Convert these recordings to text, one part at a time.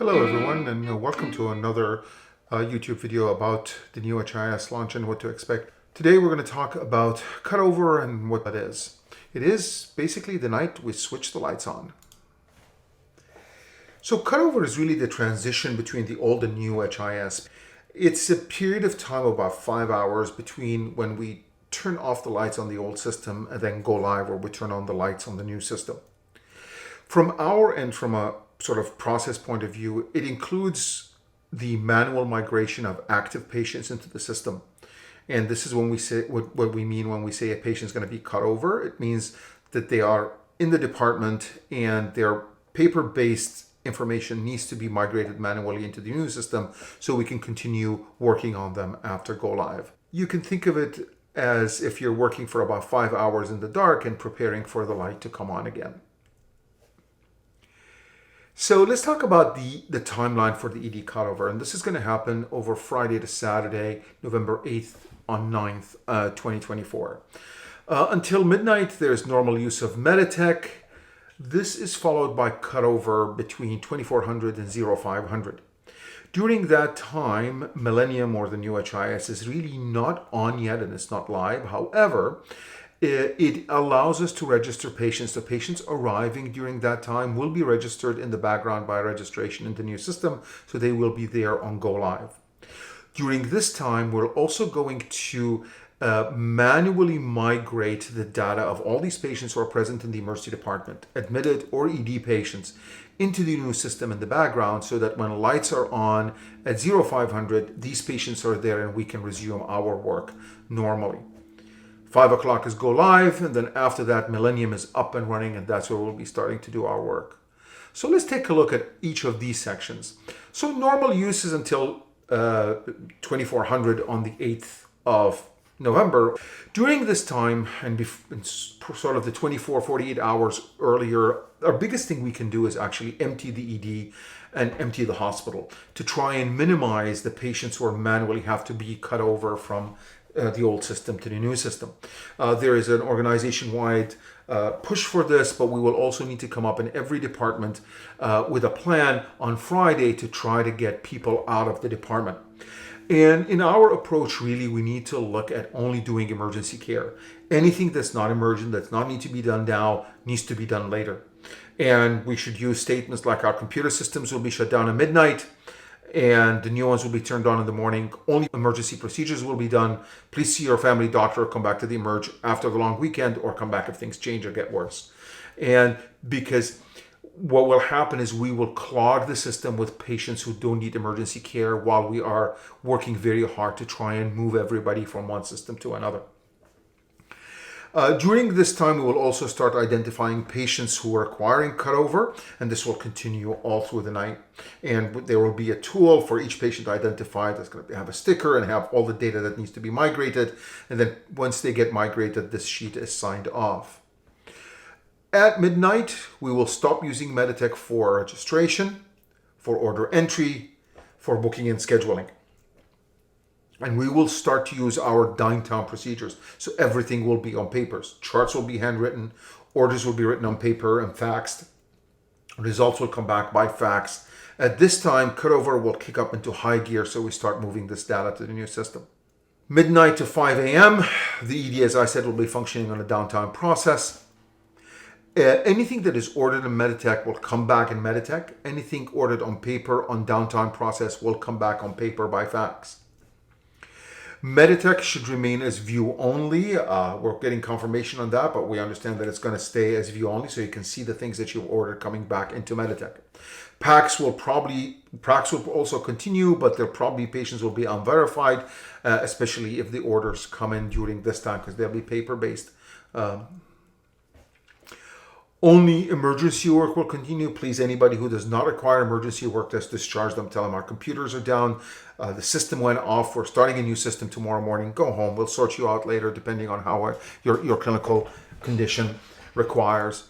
Hello everyone, and welcome to another YouTube video about the new HIS launch and what to expect. Today we're going to talk about Cutover and what that is. It is basically the night we switch the lights on. So Cutover is really the transition between the old and new HIS. It's a period of time of about 5 hours between when we turn off the lights on the old system and then go live, where we turn on the lights on the new system. From our end, from a sort of process point of view, it includes the manual migration of active patients into the system. And this is when we say what we mean when we say a patient is going to be cut over. It means that they are in the department and their paper-based information needs to be migrated manually into the new system so we can continue working on them after go live. You can think of it as if you're working for about 5 hours in the dark and preparing for the light to come on again. So let's talk about the timeline for the ED cutover. And this is going to happen over Friday to Saturday, November 8th on 9th, 2024. Until midnight, there's normal use of Meditech. This is followed by cutover between 2400 and 0500. During that time, Millennium, or the new HIS, is really not on yet and it's not live. However, it allows us to register patients. The patients arriving during that time will be registered in the background by registration in the new system, so they will be there on go live. During this time, we're also going to manually migrate the data of all these patients who are present in the emergency department, admitted or ED patients, into the new system in the background, so that when lights are on at 0500, these patients are there and we can resume our work normally. 5 o'clock is go live, and then after that, Millennium is up and running, and that's where we'll be starting to do our work. So let's take a look at each of these sections. So normal use is until 2400 on the 8th of November. During this time, and sort of the 48 hours earlier, our biggest thing we can do is actually empty the ED and empty the hospital to try and minimize the patients who are manually have to be cut over from the old system to the new system. There is an organization-wide push for this, but we will also need to come up in every department with a plan on Friday to try to get people out of the department. And in our approach, really, we need to look at only doing emergency care. Anything that's not emergent, that's not need to be done now, needs to be done later. And we should use statements like our computer systems will be shut down at midnight, and the new ones will be turned on in the morning. Only emergency procedures will be done. Please see your family doctor, or come back to the emerge after the long weekend, or come back if things change or get worse. And because what will happen is we will clog the system with patients who don't need emergency care while we are working very hard to try and move everybody from one system to another. During this time, we will also start identifying patients who are requiring cutover, and this will continue all through the night. And there will be a tool for each patient identified that's going to have a sticker and have all the data that needs to be migrated. And then once they get migrated, this sheet is signed off. At midnight, we will stop using Meditech for registration, for order entry, for booking and scheduling. And we will start to use our downtown procedures. So everything will be on papers. Charts will be handwritten. Orders will be written on paper and faxed. Results will come back by fax. At this time, cutover will kick up into high gear, so we start moving this data to the new system. Midnight to 5 a.m., the ED, as I said, will be functioning on a downtime process. Anything that is ordered in Meditech will come back in Meditech. Anything ordered on paper on downtime process will come back on paper by fax. Meditech should remain as view only. We're getting confirmation on that, but we understand that it's going to stay as view only, so you can see the things that you've ordered coming back into Meditech. PACS will also continue, but there'll probably patients will be unverified, especially if the orders come in during this time, because they'll be paper-based. Only emergency work will continue. Please, anybody who does not require emergency work, just discharge them. Tell them our computers are down. The system went off. We're starting a new system tomorrow morning. Go home. We'll sort you out later, depending on how your clinical condition requires.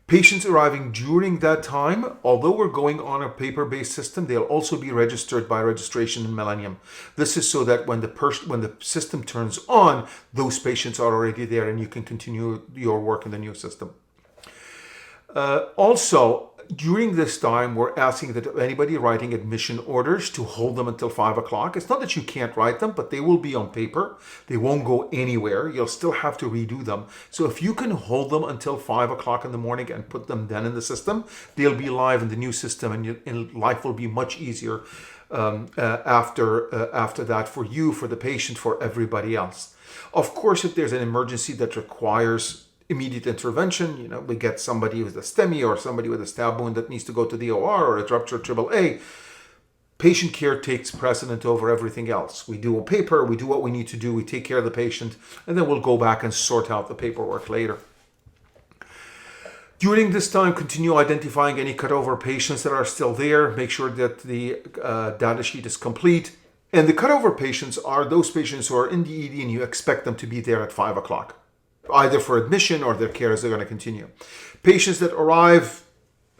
Patients arriving during that time, although we're going on a paper-based system, they'll also be registered by registration in Millennium. This is so that when the system turns on, those patients are already there and you can continue your work in the new system. Also, during this time, we're asking that anybody writing admission orders to hold them until 5 o'clock. It's not that you can't write them, but they will be on paper. They won't go anywhere. You'll still have to redo them. So if you can hold them until 5 o'clock in the morning and put them then in the system, they'll be live in the new system, and life will be much easier after that for you, for the patient, for everybody else. Of course, if there's an emergency that requires immediate intervention, we get somebody with a STEMI or somebody with a stab wound that needs to go to the OR or a ruptured AAA. Patient care takes precedent over everything else. We do a paper, we do what we need to do, we take care of the patient, and then we'll go back and sort out the paperwork later. During this time, continue identifying any cutover patients that are still there. Make sure that the data sheet is complete. And the cutover patients are those patients who are in the ED and you expect them to be there at 5 o'clock, either for admission or their care as they're going to continue. Patients that arrive,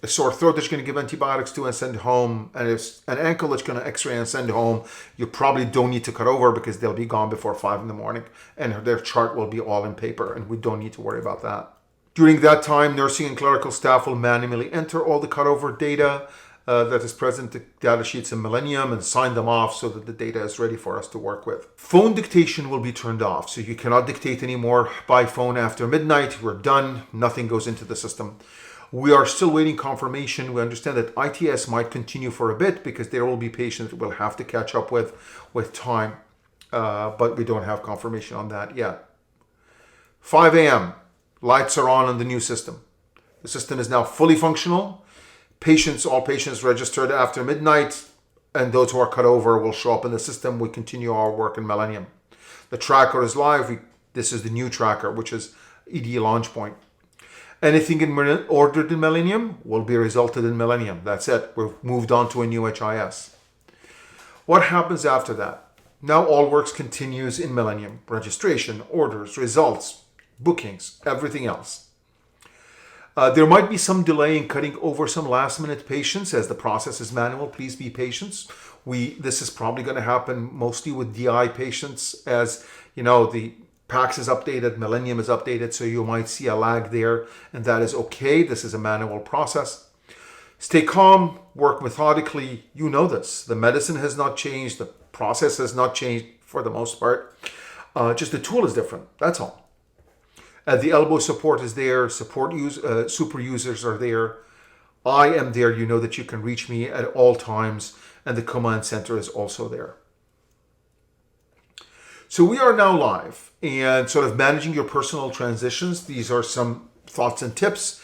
a sore throat that you're going to give antibiotics to and send home, and it's an ankle that's going to x-ray and send home, you probably don't need to cut over because they'll be gone before 5 in the morning and their chart will be all in paper, and we don't need to worry about that. During that time, nursing and clerical staff will manually enter all the cutover data that is present, the data sheets in Millennium, and sign them off so that the data is ready for us to work with. Phone dictation will be turned off, so you cannot dictate anymore by phone after midnight. We're done. Nothing goes into the system. We are still waiting confirmation. We understand that ITS might continue for a bit because there will be patients that we'll have to catch up with time, but we don't have confirmation on that yet. 5 a.m. Lights are on the new system. The system is now fully functional. All patients registered after midnight, and those who are cut over will show up in the system. We continue our work in Millennium. The tracker is live. This is the new tracker, which is ED launch point. Anything ordered in Millennium will be resulted in Millennium. That's it. We've moved on to a new HIS. What happens after that? Now all works continues in Millennium. Registration, orders, results, bookings, everything else. There might be some delay in cutting over some last minute patients as the process is manual. Please be patient. This is probably going to happen mostly with DI patients, as the PACS is updated, Millennium is updated, so you might see a lag there, and that is okay. This is a manual process. Stay calm, work methodically. You know this. The medicine has not changed. The process has not changed for the most part. Just the tool is different. That's all. The elbow support is there. Super users are there. I am there. You know that you can reach me at all times, and the command center is also there. So we are now live and sort of managing your personal transitions. These are some thoughts and tips.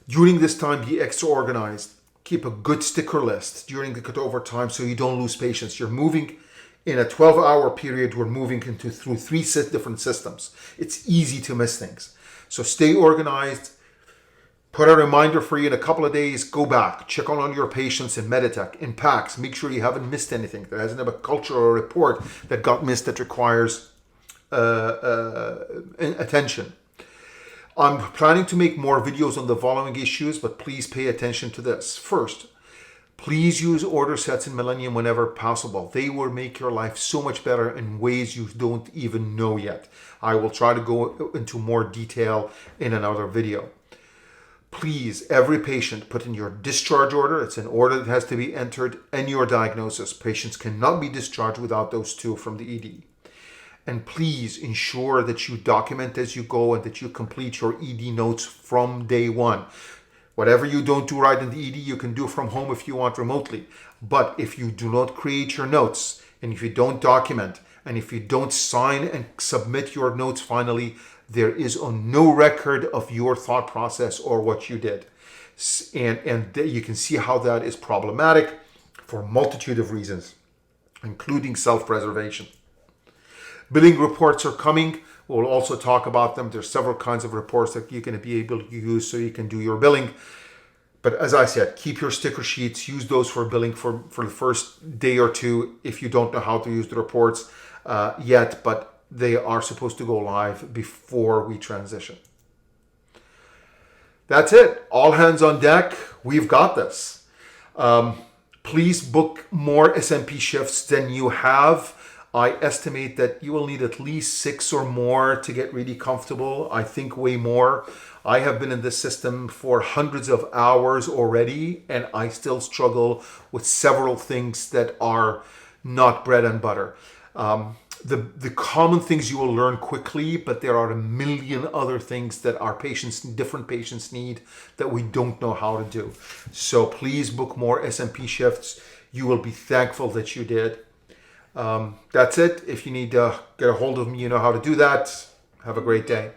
During this time, be extra organized. Keep a good sticker list during the cutover time so you don't lose patients. You're moving in a 12-hour period. We're moving through 3 different systems. It's easy to miss things. So stay organized. Put a reminder for you in a couple of days. Go back. Check on all your patients in Meditech, in PACS. Make sure you haven't missed anything. There hasn't been a culture or a report that got missed that requires attention. I'm planning to make more videos on the following issues, but please pay attention to this. First, please use order sets in Millennium whenever possible. They will make your life so much better in ways you don't even know yet. I will try to go into more detail in another video. Please, every patient, put in your discharge order. It's an order that has to be entered, and your diagnosis. Patients cannot be discharged without those two from the ED. And please ensure that you document as you go and that you complete your ED notes from day one. Whatever you don't do right in the ED, you can do from home if you want remotely. But if you do not create your notes, and if you don't document, and if you don't sign and submit your notes finally, there is no record of your thought process or what you did. And you can see how that is problematic for a multitude of reasons, including self-preservation. Billing reports are coming. We'll also talk about them. There's several kinds of reports that you're going to be able to use so you can do your billing. But as I said, keep your sticker sheets. Use those for billing for the first day or two if you don't know how to use the reports yet. But they are supposed to go live before we transition. That's it. All hands on deck. We've got this. Please book more SMP shifts than you have. I estimate that you will need at least 6 or more to get really comfortable. I think way more. I have been in this system for hundreds of hours already, and I still struggle with several things that are not bread and butter. The common things you will learn quickly, but there are a million other things that our patients, different patients need that we don't know how to do. So please book more SMP shifts. You will be thankful that you did. That's it. If you need to get a hold of me, you know how to do that. Have a great day.